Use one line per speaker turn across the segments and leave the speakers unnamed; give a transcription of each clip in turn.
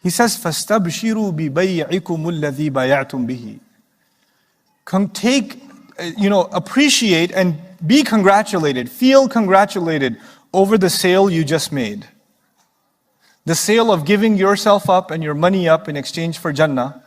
He says, فَاسْتَبْشِرُوا بِبَيْعِكُمُ الَّذِي بَيَعْتُمْ بِهِ. Appreciate and be congratulated, feel congratulated over the sale you just made. The sale of giving yourself up and your money up in exchange for Jannah.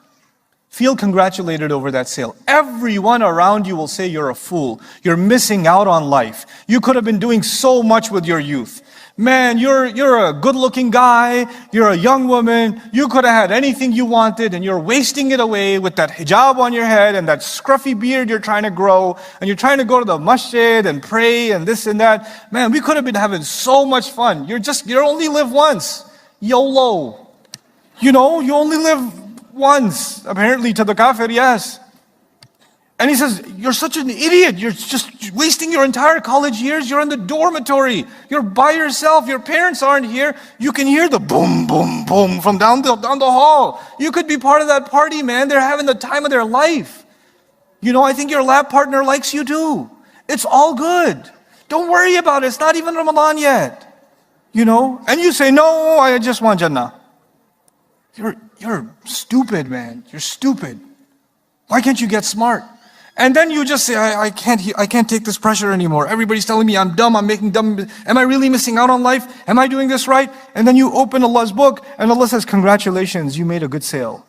Feel congratulated over that sale. Everyone around you will say you're a fool. You're missing out on life. You could have been doing so much with your youth. Man, you're a good-looking guy. You're a young woman. You could have had anything you wanted, and you're wasting it away with that hijab on your head and that scruffy beard you're trying to grow, and you're trying to go to the masjid and pray and this and that. Man, we could have been having so much fun. You only live once. YOLO. You only live once. Apparently to the kafir, yes. And he says, you're such an idiot. You're just wasting your entire college years. You're in the dormitory. You're by yourself. Your parents aren't here. You can hear the boom, boom, boom from down the hall. You could be part of that party, man. They're having the time of their life. I think your lab partner likes you too. It's all good. Don't worry about it. It's not even Ramadan yet. And you say, no, I just want Jannah. You're stupid, man. You're stupid. Why can't you get smart? And then you just say, I can't take this pressure anymore. Everybody's telling me I'm dumb, I'm making dumb. Am I really missing out on life? Am I doing this right? And then you open Allah's book and Allah says, congratulations, you made a good sale.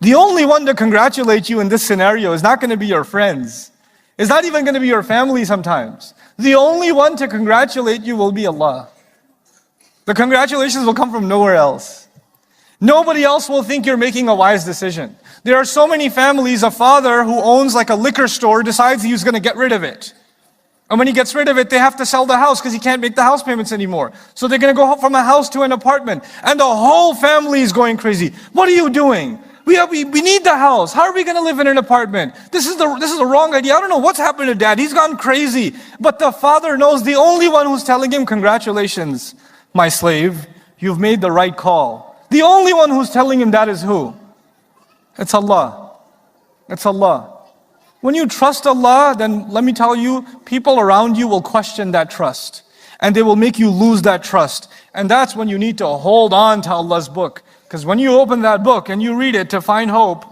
The only one to congratulate you in this scenario is not going to be your friends. It's not even going to be your family sometimes. The only one to congratulate you will be Allah. The congratulations will come from nowhere else. Nobody else will think you're making a wise decision. There are so many families, a father who owns like a liquor store decides he's going to get rid of it. And when he gets rid of it, they have to sell the house because he can't make the house payments anymore. So they're going to go from a house to an apartment. And the whole family is going crazy. What are you doing? We need the house. How are we going to live in an apartment? This is the wrong idea. I don't know what's happened to dad. He's gone crazy. But the father knows the only one who's telling him, congratulations, my slave. You've made the right call. The only one who's telling him that is who? It's Allah. It's Allah. When you trust Allah, then let me tell you, people around you will question that trust. And they will make you lose that trust. And that's when you need to hold on to Allah's book. Because when you open that book and you read it to find hope,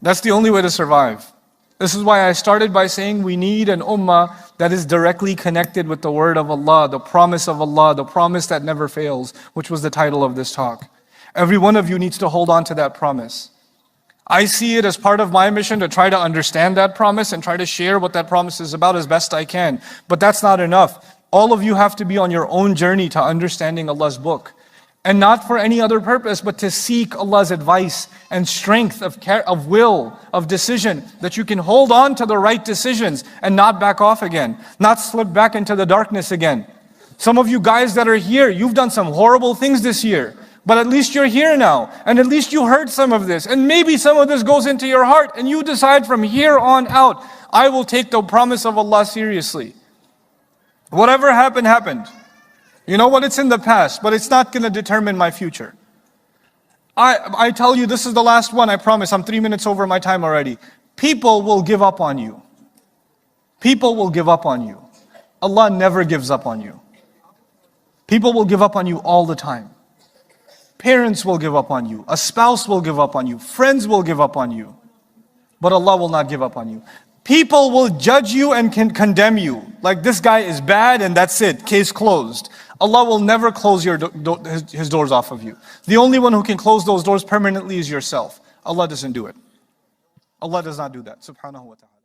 that's the only way to survive. This is why I started by saying we need an ummah that is directly connected with the word of Allah, the promise of Allah, the promise that never fails, which was the title of this talk. Every one of you needs to hold on to that promise. I see it as part of my mission to try to understand that promise and try to share what that promise is about as best I can. But that's not enough. All of you have to be on your own journey to understanding Allah's book. And not for any other purpose, but to seek Allah's advice and strength of will, of decision, that you can hold on to the right decisions and not back off again, not slip back into the darkness again. Some of you guys that are here, you've done some horrible things this year, but at least you're here now, and at least you heard some of this, and maybe some of this goes into your heart, and you decide from here on out, I will take the promise of Allah seriously. Whatever happened, happened. You know what, it's in the past, but it's not going to determine my future. I tell you, this is the last one, I promise. I'm 3 minutes over my time already. People will give up on you. People will give up on you. Allah never gives up on you. People will give up on you all the time. Parents will give up on you. A spouse will give up on you. Friends will give up on you. But Allah will not give up on you. People will judge you and can condemn you. Like, this guy is bad and that's it, case closed. Allah will never close His doors off of you. The only one who can close those doors permanently is yourself. Allah doesn't do it. Allah does not do that. Subhanahu wa ta'ala.